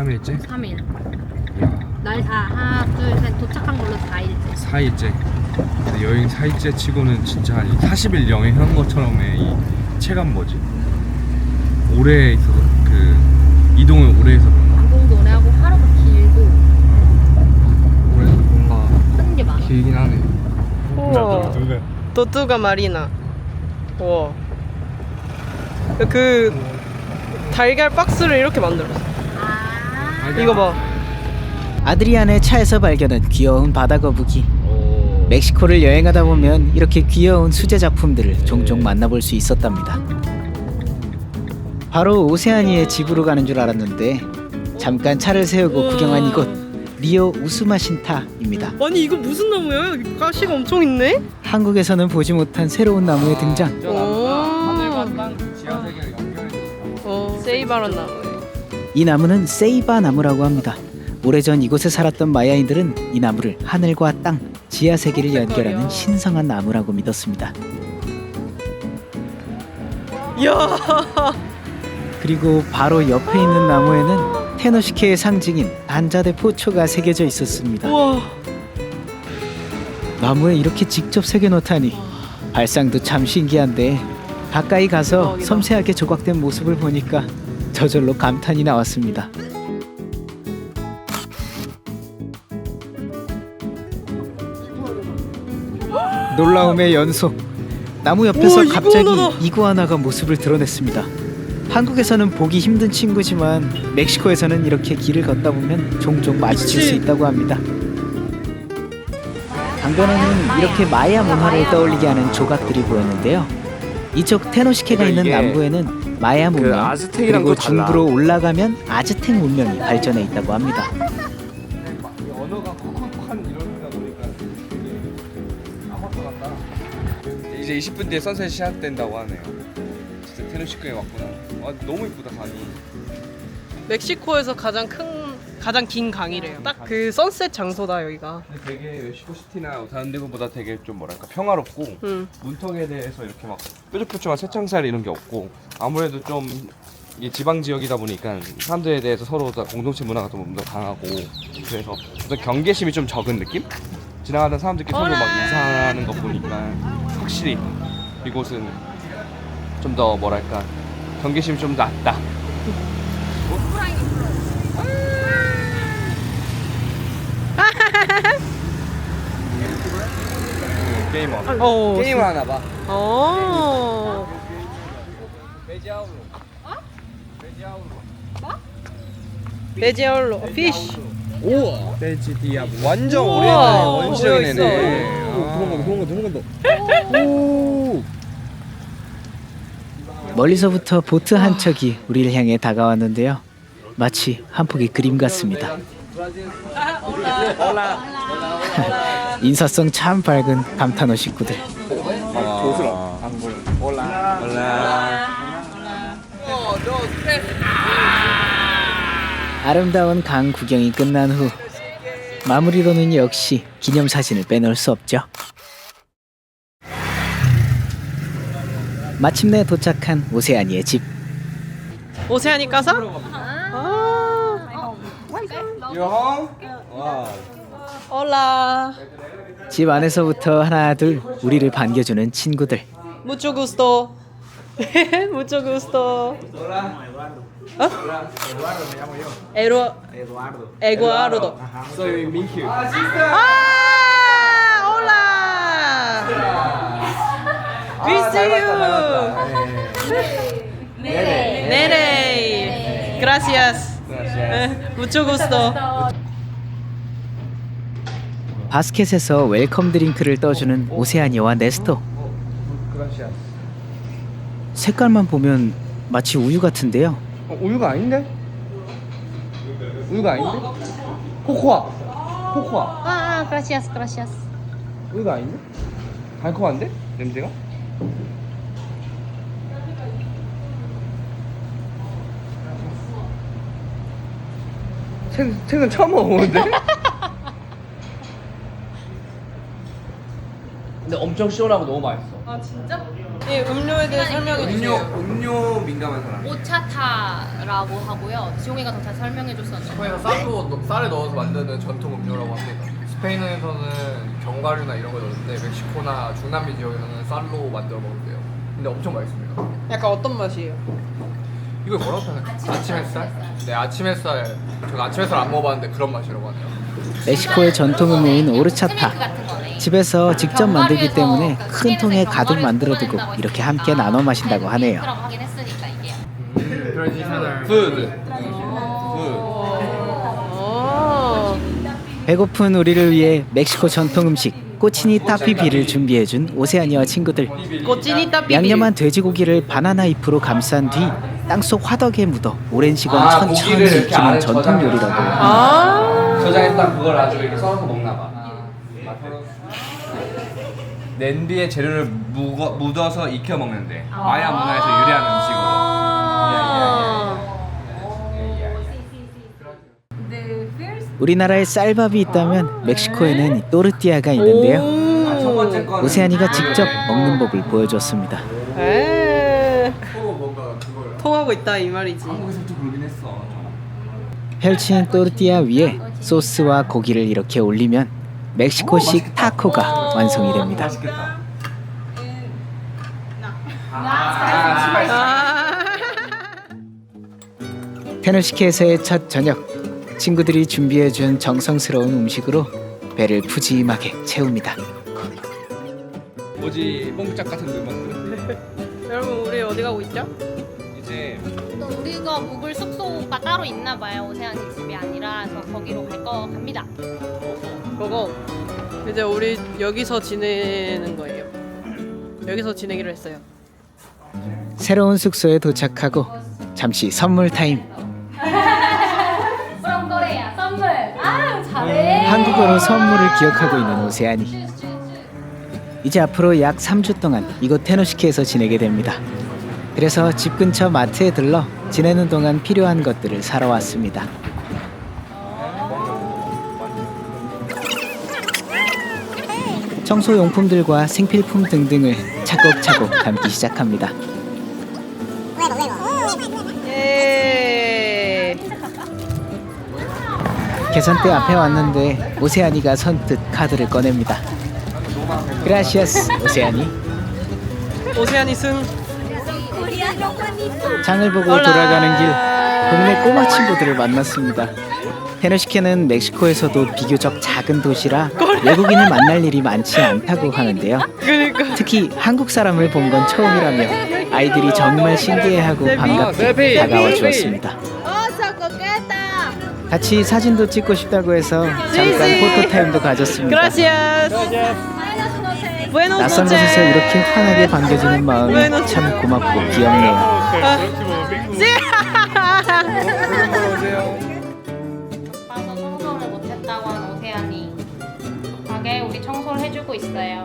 3일째? 3일. 야, 날 하나, 둘, 셋 도착한 걸로 4일째. 4일째. 근데 여행 4일째 치고는 진짜 한 40일 여행한 것처럼의 이 체감 뭐지? 오래 있어서 그 이동을 오래 해서 그런가? 방송도 오래 하고 하루가 길고 오래 뭔가 하는 게 많아. 길긴 하네. 우와. 도뚜가 마리나. 우와. 그 달걀 박스를 이렇게 만들었어. 아. 이거 봐. 아드리안의 차에서 발견한 귀여운 바다 거북이. 멕시코를 여행하다 보면 이렇게 귀여운 수제 작품들을 종종 만나볼 수 있었답니다. 바로 오세아니의 집으로 가는 줄 알았는데 잠깐 차를 세우고 구경한 이곳 리오 우스마신타입니다. 아니 이거 무슨 나무야? 여기 가시가 엄청 있네? 한국에서는 보지 못한 새로운 나무의 등장. 하늘과 땅 지하 세계를 연결해. 세이바란 나무. 이 나무는 세이바 나무라고 합니다. 오래전 이곳에 살았던 마야인들은 이 나무를 하늘과 땅, 지하 세계를 연결하는 신성한 나무라고 믿었습니다. 이야. 그리고 바로 옆에 있는 나무에는 테노시케의 상징인 단자대 포초가 새겨져 있었습니다. 우와. 나무에 이렇게 직접 새겨놓다니 발상도 참 신기한데 가까이 가서 대박이다. 섬세하게 조각된 모습을 보니까 저절로 감탄이 나왔습니다. 놀라움의 연속. 나무 옆에서 우와, 갑자기 이구아나다. 이구아나가 모습을 드러냈습니다. 한국에서는 보기 힘든 친구지만 멕시코에서는 이렇게 길을 걷다 보면 종종 마주칠 그치. 수 있다고 합니다. 강변에는 이렇게 마야 문화를 떠올리게 하는 조각들이 보였는데요. 이쪽 테노시케가 있는 이게 남부에는 마야 문명, 아즈텍이랑 그리고 또 달라. 중부로 올라가면 아즈텍 문명이 발전해 있다고 합니다. 언어가 콱콱콱 이러다 보니까 아파트 같다. 이제 20분 뒤에 선셋이 시작된다고 하네요. 진짜 테노시크에 왔구나. 아 너무 이쁘다 강이. 멕시코에서 가장 긴 강이래요. 딱 그 선셋 장소다 여기가. 근데 되게 멕시코 시티나 다른 데보다 되게 좀 뭐랄까 평화롭고 문턱에 대해서 이렇게 막 뾰족뾰족한 쇠창살 이런 게 없고 아무래도 좀 이 지방 지역이다 보니까 사람들에 대해서 서로 다 공동체 문화가 좀 더 강하고 그래서 어떤 경계심이 좀 적은 느낌? 지나가던 사람들끼리 서로 막 인사하는 거 보니까 확실히 이곳은 좀 더 뭐랄까 경계심이 좀 낮다. 게이머. 게임을 하나 봐. 베지아울로 피쉬. 우와. 베지디아 완전 우와. 오래된 원시적인 뭐야, 애네. 도망간다. 오. 멀리서부터 보트 한 척이 우리를 향해 다가왔는데요. 마치 한 폭의 그림 같습니다. 인사성 참 밝은 감탄어 식구들. 조스러. 올라. 아름다운 강 구경이 끝난 후 마무리로는 역시 기념사진을 빼놓을 수 없죠. 마침내 도착한 오세아니의 집. 오세아니 가서? 형. 와. 올라. 집 안에서부터 하나 둘 우리를 반겨주는 친구들. Mucho gusto. Mucho gusto. Eduardo. Soy Minju. Hola. We see you. Nere. Gracias. Mucho gusto. 바스켓에서 웰컴 드링크를 떠주는 오세아니와 네스토. 색깔만 보면 마치 우유 같은데요. 우유가 아닌데? 우유가 아닌데? 코코아. 아, gracias, gracias. 우유가 아닌데? 달콤한데? 냄새가? 책은 처음 먹어보는데? 근데 엄청 시원하고 너무 맛있어. 아 진짜? 이 음료에 대해 설명해 주세요. 음료 민감한 사람. 오차타라고 하고요. 지용이가 더 잘 설명해줬었는데. 스페인에서 쌀에 넣어서 만드는 전통 음료라고 합니다. 스페인에서는 견과류나 이런 거 넣는데 멕시코나 중남미 지역에서는 쌀로 만들어 먹는데요. 근데 엄청 맛있습니다. 약간 어떤 맛이에요? 이걸 뭐라고 표현해요? 아침 햇살? 네, 아침 햇살. 제가 아침 햇살 안 먹어봤는데 그런 맛이라고 하네요. 멕시코의 전통 음료인 오르차타. 집에서 직접 만들기 때문에 큰 통에 가득 만들어두고 이렇게 함께 나눠 마신다고 하네요. 하긴 했으니까 이게. 트레디셔널 푸드. 배고픈 우리를 위해 멕시코 전통 음식 꼬치니 타피비를 준비해준 오세아니와 친구들. 꼬치니타 비비. 양념한 돼지고기를 바나나 잎으로 감싼 뒤 땅속 화덕에 묻어 오랜 시간 아, 천천히 고기를 이렇게 익히는 안에 전통 저장해 요리라고. 아. 저장해 딱 그걸 아주 이렇게 썰어서 먹나 봐. 냄비에 재료를 묻어서 익혀 먹는데 마야 문화에서 유래한 음식으로. 우리나라에 쌀밥이 있다면 멕시코에는 이 또르띠아가 있는데요. 첫 번째 거는 오세아니가 직접 먹는 법을 보여줬습니다. 에. 뭔가 그걸 통하고 있다 이 말이지. 한국에서부터 그러긴 했어. 펼친 또르띠아 위에 소스와 고기를 이렇게 올리면 멕시코식 타코가 완성이 됩니다. 맛있겠다. 테너시케에서의 첫 저녁, 친구들이 준비해준 정성스러운 음식으로 배를 푸짐하게 채웁니다. 뭐지 뽕짝 같은 음악들. 여러분 우리 어디 가고 있죠? 이제 또 우리가 묵을 숙소가 따로 있나 봐요. 오세아니 집이 아니라. 그래서 거기로 갑니다. 그거 이제 우리 여기서 지내는 거예요. 여기서 지내기로 했어요. 새로운 숙소에 도착하고 잠시 선물 타임. From Korea 선물. 아 잘해. 한국어로 선물을 기억하고 있는 오세아니. 이제 앞으로 약 3주 동안 이곳 테너시케에서 지내게 됩니다. 그래서 집 근처 마트에 들러 지내는 동안 필요한 것들을 사러 왔습니다. 청소용품들과 생필품 등등을 차곡차곡 담기 시작합니다. 예. 계산대 앞에 왔는데 오세아니가 선뜻 카드를 꺼냅니다. 그라시아스 오세아니. 오세아니 승. 장을 보고 올라. 돌아가는 길 동네 꼬마 친구들을 만났습니다. 테너시케는 멕시코에서도 비교적 작은 도시라 외국인을 만날 일이 많지 않다고 하는데요. 그러니까. 특히 한국 사람을 본 건 처음이라며 아이들이 정말 신기해하고 반갑게 다가와 주었습니다. 같이 사진도 찍고 싶다고 해서 잠깐 포토타임도 가졌습니다. 그라시아스. 낯선 곳에서 이렇게 환하게 반겨주는 마음이 참 고맙고 귀엽네요. 바빠서 청소를 못했다고 한 오세아니. 가게 우리 청소를 해주고 있어요.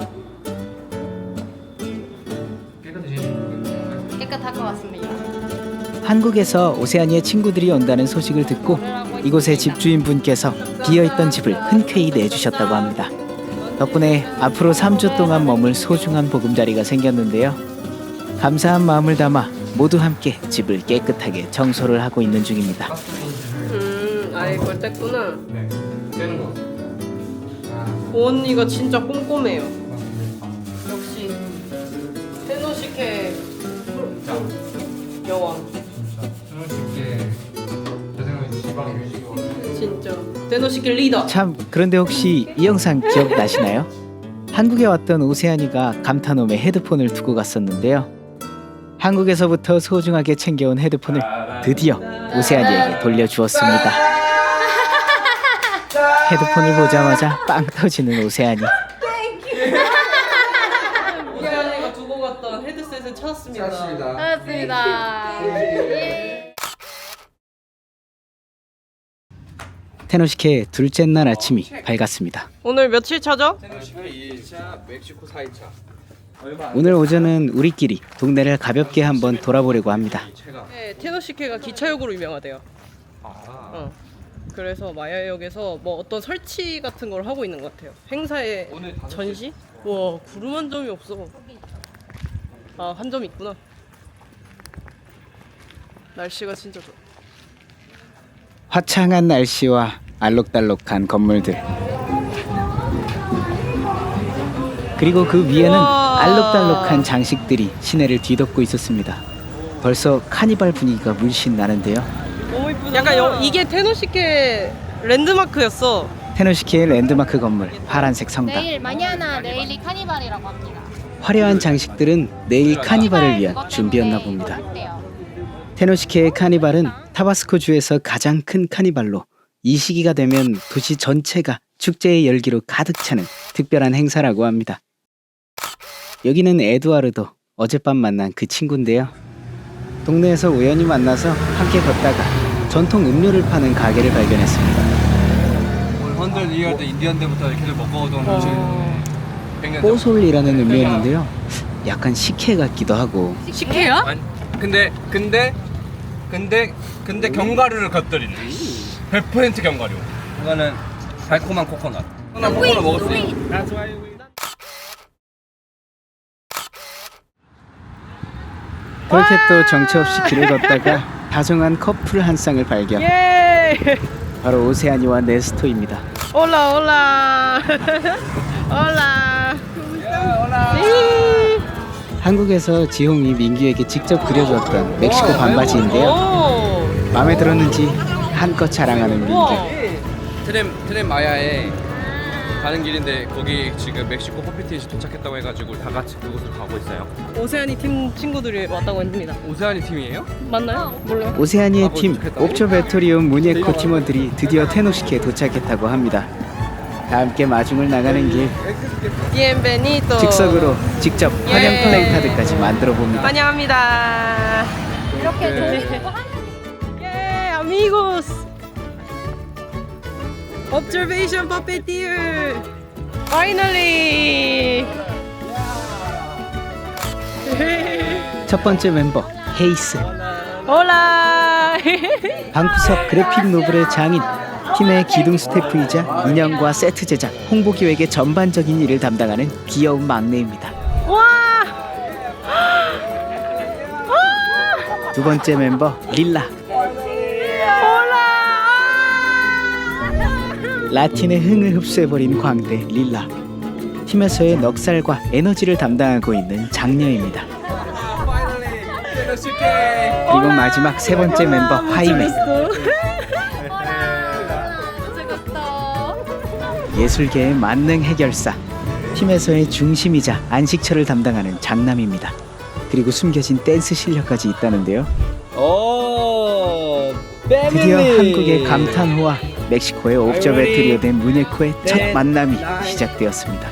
깨끗할 것 같습니다. 한국에서 오세아니의 친구들이 온다는 소식을 듣고 이곳의 집주인분께서 비어있던 집을 흔쾌히 내주셨다고 합니다. 덕분에 앞으로 3주 동안 머물 소중한 보금자리가 생겼는데요. 감사한 마음을 담아 모두 함께 집을 깨끗하게 청소를 하고 있는 중입니다. 아예 그걸 뗐구나. 네. 떼는 거. 보언니가 진짜 꼼꼼해요. 역시 테노시케 여왕. 진짜 테노시케 리더. 참, 그런데 혹시 이 영상 기억나시나요? 한국에 왔던 오세아니가 감탄홈에 헤드폰을 두고 갔었는데요. 한국에서부터 소중하게 챙겨온 헤드폰을 드디어 오세아니에게 돌려주었습니다. 헤드폰을 보자마자 빵 터지는 오세아니. 오세아니가 두고 갔던 헤드셋을 찾았습니다. 반갑습니다. 테너시케 둘째 날 아침이 밝았습니다. 오늘 며칠 차죠? 테너시케 2일차, 멕시코 4일차. 오늘 오전은 우리끼리 동네를 가볍게 한번 돌아보려고 합니다. 네, 테노시케가 기차역으로 유명하대요. 그래서 마야역에서 뭐 어떤 설치 같은 걸 하고 있는 것 같아요. 행사에 오늘 5시? 전시? 와 구름 한 점이 없어. 아, 한 점 있구나. 날씨가 진짜 좋아. 화창한 날씨와 알록달록한 건물들. 그리고 그 위에는 우와. 알록달록한 장식들이 시내를 뒤덮고 있었습니다. 벌써 카니발 분위기가 물씬 나는데요. 너무 이쁘다. 약간 이게 테노시케 랜드마크였어. 테노시케의 랜드마크 건물 파란색 성당. 내일이 카니발이라고 합니다. 화려한 장식들은 내일 카니발을 위한 그것 때문에 준비였나 이거 봅니다. 한대요. 테노시케의 카니발은 타바스코 주에서 가장 큰 카니발로 이 시기가 되면 도시 전체가 축제의 열기로 가득 차는 특별한 행사라고 합니다. 여기는 에두아르도, 어젯밤 만난 그 친구인데요. 동네에서 우연히 만나서 함께 걷다가 전통 음료를 파는 가게를 발견했습니다. 100 year 때 인디언 때부터 이렇게 먹어오던 음식. 100년 뽀솔이라는 음료였는데요. 약간 식혜 같기도 하고 식혜야? 아니, 근데 견과류를 곁들이는 100% 견과류. 이거는 달콤한 코코넛. 나 코코넛 먹었지. 그렇게 또 정처 없이 길을 걷다가 다정한 커플 한 쌍을 발견. 예! 바로 오세아니와 네스토입니다. 올라 올라. 올라. 한국에서 지홍이 민규에게 직접 그려주었던 멕시코 반바지인데요. 오. 마음에 들었는지 한껏 자랑하는 민규. 우와. 트렘 마야에 가는 길인데 거기 지금 멕시코 퍼피티시 도착했다고 해가지고 다 같이 그곳으로 가고 있어요. 오세아니 팀 친구들이 왔다고 했습니다. 오세아니 팀이에요? 맞나요? 몰라요. 오세아니의 가고 팀 도착했다고? 옵저베토리움 무니에코 팀원들이 드디어 테노시케에 도착했다고 합니다. 다 함께 마중을 나가는 길 비엔베니토. 즉석으로 직접 환영 예. 플래카드까지 만들어 봅니다. 환영합니다. 이렇게 네. 종이도 하는 예, amigos. Observation puppeteer. Finally. 첫 번째 멤버 헤이스, 올라. 방구석 그래픽 노블의 장인, 팀의 기둥 스태프이자 인형과 세트 제작, 홍보 기획의 전반적인 일을 담당하는 귀여운 막내입니다. 와. 두 번째 멤버 릴라, 라틴의 흥을 흡수해버린 광대 릴라. 팀에서의 넉살과 에너지를 담당하고 있는 장녀입니다. 그리고 마지막 세 번째 멤버 하이메, 예술계의 만능 해결사, 팀에서의 중심이자 안식처를 담당하는 장남입니다. 그리고 숨겨진 댄스 실력까지 있다는데요. 오, 드디어 한국의 감탄호와 멕시코의 옵저베토리오 된 무네코의 첫 만남이 시작되었습니다.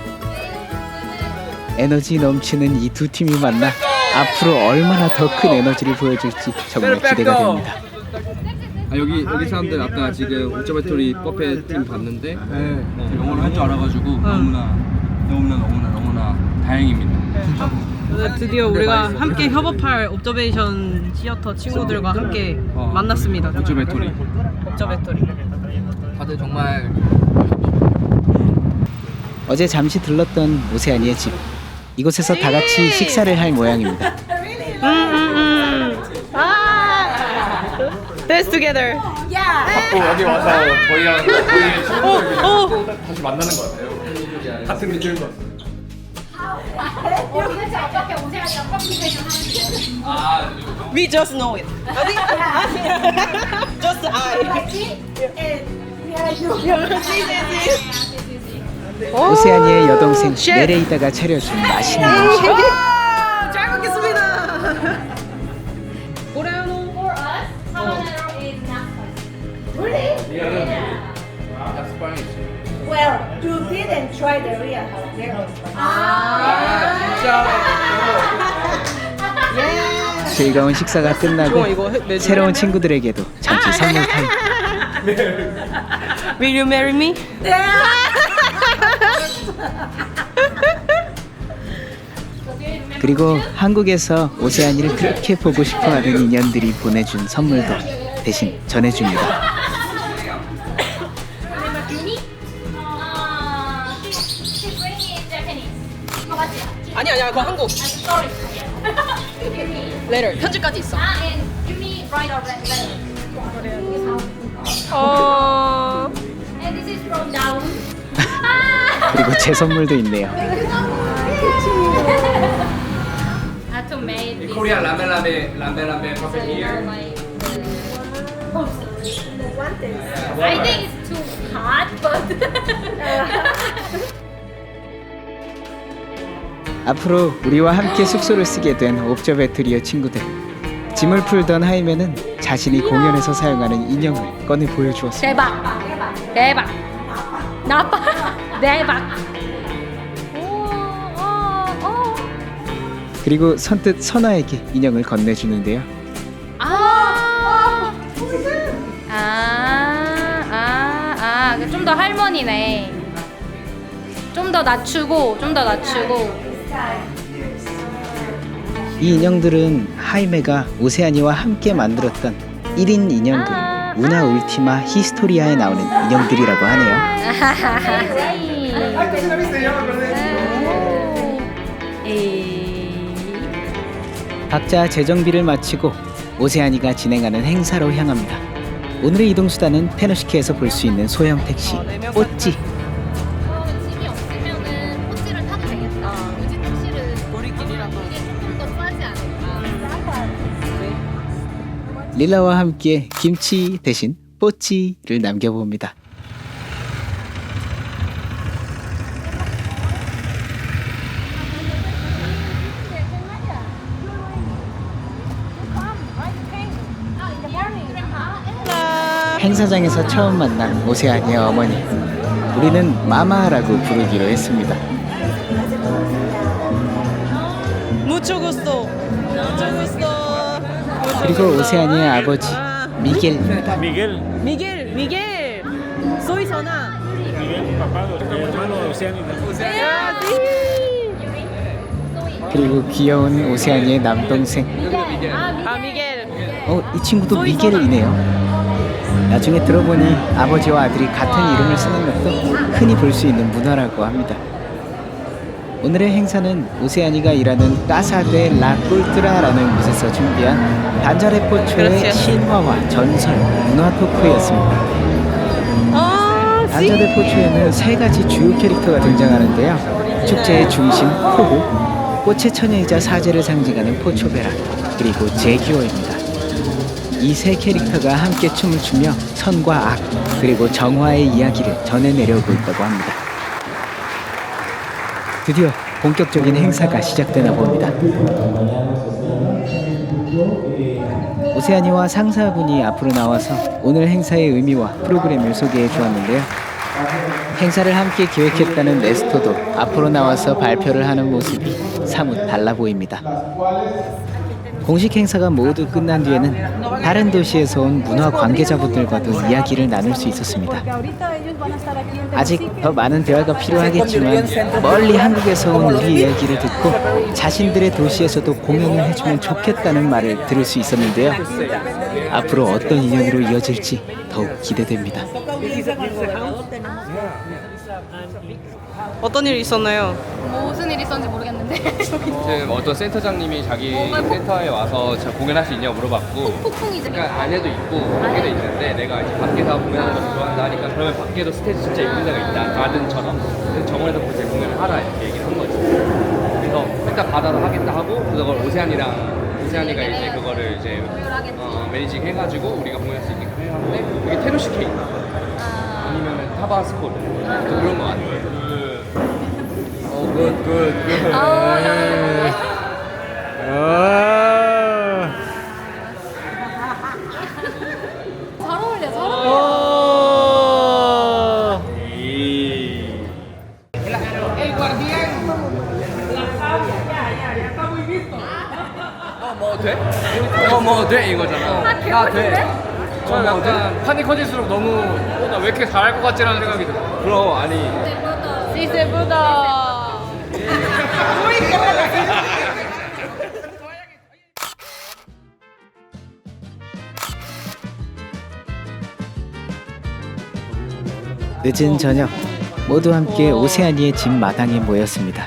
에너지 넘치는 이 두 팀이 만나 앞으로 얼마나 더 큰 에너지를 보여줄지 정말 기대가 됩니다. 아, 여기 사람들 아까 지금 오쩌베토리 퍼펫 팀 봤는데 영어를 할 줄 알아가지고 너무나 다행입니다. 진짜. 드디어 우리가 함께 협업할 옵저베이션 시어터 친구들과 함께 만났습니다. 오쩌베토리. 옵저베토리. 다들 정말 어제 잠시 들렀던 오세아니의 집, 이곳에서 다 같이 식사를 할 모양입니다. Dance together. 또 여기 와서 저희랑 저희의 친구들 다시 만나는 것 같아요. 같은 느낌인 것 같아요. We just know it. Just I. 오세아니의 여동생 셰프. 네레이다가 차려준 맛있는 음식. 잘 먹겠습니다. 코레아노. For us, habanero is not spicy. Well, you didn't try the real habanero. 즐거운 식사가 끝나고 좋아, 이거 매주 새로운 친구들에게도 잠시 선물 타임. Will you marry me? 그리고 한국에서 오세아니를 그렇게 보고 싶어하는 인연들이 보내준 선물도 대신 전해줍니다. She's bringing Japanese. 아니야, 그거 한국. Sorry. Later. 편지까지 있어. and give me right or left. And this is from down. 그리고 제 선물도 있네요. I had to make this. 코리아 라메 퍼펙트 here. Like, I think it's too hot, but 앞으로 우리와 함께 숙소를 쓰게 된 옵저베트리어 친구들. 짐을 풀던 하이메는 자신이 공연에서 사용하는 인형을 꺼내 보여주었습니다. 대박. 나빠. 대박. 그리고 선뜻 선아에게 인형을 건네주는데요. 좀 더 할머니네. 좀 더 낮추고. 이 인형들은 하이메가 오세아니와 함께 만들었던 1인 인형극 우나 울티마 히스토리아에 나오는 인형들이라고 하네요. 각자 재정비를 마치고 오세아니가 진행하는 행사로 향합니다. 오늘의 이동수단은 페노시케에서 볼 수 있는 소형 택시 뽀찌. 짐이 없으면은 포지를 타도 되겠다. 굳이 택시를 우리끼리라도. 이게 조금 더 싸지 않을까? 릴라와 함께 김치 대신 뽀찌를 남겨봅니다. 행사장에서 처음 만난 오세아니의 어머니. 우리는 마마라고 부르기로 했습니다. Mucho gusto. 그리고 오세아니의 아버지 미겔입니다. Miguel. Soy Sona. 그리고 귀여운 오세아니의 남동생. Miguel. 이 친구도 미겔이네요. 나중에 들어보니 아버지와 아들이 같은 이름을 쓰는 것도 흔히 볼 수 있는 문화라고 합니다. 오늘의 행사는 오세아니가 일하는 까사데 라 꿀뚜라라는 곳에서 준비한 단자레포초의 신화와 전설, 문화 토크였습니다. 단자레포초에는 3가지 주요 캐릭터가 등장하는데요. 축제의 중심 포고, 꽃의 처녀이자 사제를 상징하는 포초베라, 그리고 제규어입니다. 이 3 캐릭터가 함께 춤을 추며 선과 악, 그리고 정화의 이야기를 전해내려고 있다고 합니다. 드디어 본격적인 행사가 시작되나 봅니다. 오세아니와 상사분이 앞으로 나와서 오늘 행사의 의미와 프로그램을 소개해 주었는데요. 행사를 함께 기획했다는 네스토도 앞으로 나와서 발표를 하는 모습이 사뭇 달라 보입니다. 공식 행사가 모두 끝난 뒤에는 다른 도시에서 온 문화 관계자분들과도 이야기를 나눌 수 있었습니다. 아직 더 많은 대화가 필요하겠지만 멀리 한국에서 온 우리 이야기를 듣고 자신들의 도시에서도 공연을 해주면 좋겠다는 말을 들을 수 있었는데요. 앞으로 어떤 인연으로 이어질지 더욱 기대됩니다. 어떤 일이 있었나요? 무슨 일이 있었는지 모르겠는데. 지금 어떤 센터장님이 자기 센터에 와서 저 공연할 수 있냐고 물어봤고, 폭풍이지. 그러니까 안에도 있고 밖에도 있는데 내가 이제 밖에서 공연하는 걸 좋아한다 하니까 그러면 밖에도 스테이지 진짜 예쁜 데가 있다, 가든처럼. 그래서 정원에서 그 공연을 하라 이렇게 얘기를 한 거지. 그래서 일단 받아서 하겠다 하고 그걸 오세아니가 이제 그거를 이제 매니징 해가지고 우리가 공연할 수 있게 하는데 이게 테노시케 아니면은 타바스코르 그런 거 같아요. 굿. 잘 어울려. 뭐 돼? 이거잖아. 나 돼. 저 약간 판이 커질수록 너무 나 왜 이렇게 잘할 것 같지라는 생각이 들어. 그럼 아니 시세보다. 늦은 저녁 모두 함께 오세아니의 집 마당에 모였습니다.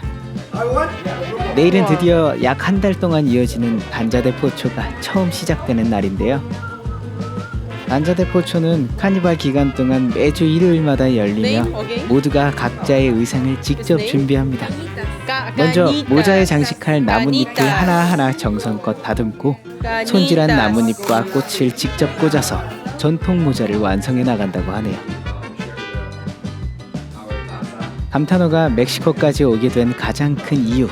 내일은 드디어 약 한 달 동안 이어지는 반자대 포초가 처음 시작되는 날인데요. 반자대 포초는 카니발 기간 동안 매주 일요일마다 열리며 모두가 각자의 의상을 직접 준비합니다. 먼저 모자에 장식할 나뭇잎을 하나하나 정성껏 다듬고 손질한 나뭇잎과 꽃을 직접 꽂아서 전통 모자를 완성해 나간다고 하네요. 감타노가 멕시코까지 오게 된 가장 큰 이유,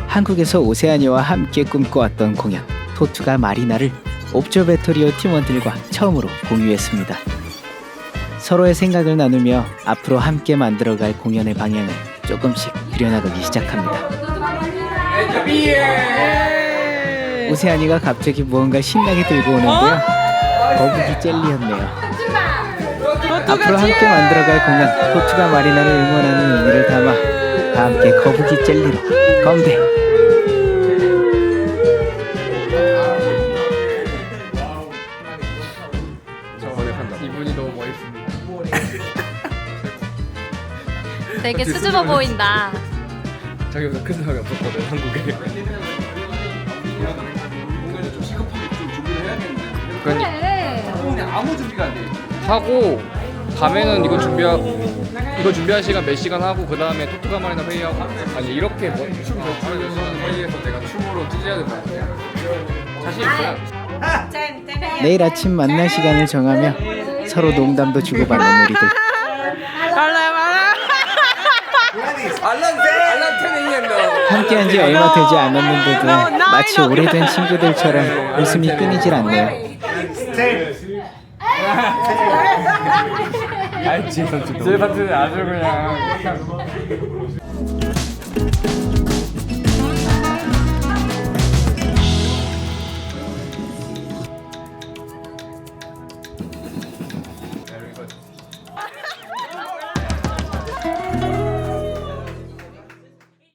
한국에서 오세아니와 함께 꿈꿔왔던 공연 토투가 마리나를 옵저베토리오 팀원들과 처음으로 공유했습니다. 서로의 생각을 나누며 앞으로 함께 만들어갈 공연의 방향을 조금씩 그려나가기 시작합니다. 오세아니가 갑자기 무언가 신나게 들고 오는데요. 거북이 젤리였네요. 앞으로 함께 만들어갈 공연 토투가 마리나를 응원하는 의미를 담아 다 함께 거북이 젤리로 건배! 이분이 너무 멋있습니다. 되게 수줍어 보인다. 자기보다 큰 사람이 없었거든 한국에. 그러니까 아무 준비가 안 돼. 하고 가면은 이거 준비할 시간 몇 시간 하고 그 다음에 토토가 마리나 회의하고. 아니 이렇게 뭐 춤 춰주는 회의에서 내가 춤으로 찢어야 된다. 자신 있어요? 내일 아침 만날 시간을 정하며 서로 농담도 주고받는 우리들. 함께한 지 얼마 되지 않았는데도 마치 오래된 친구들처럼 웃음이 끊이질 않네요. 알지? 제 파트는 아주 그냥.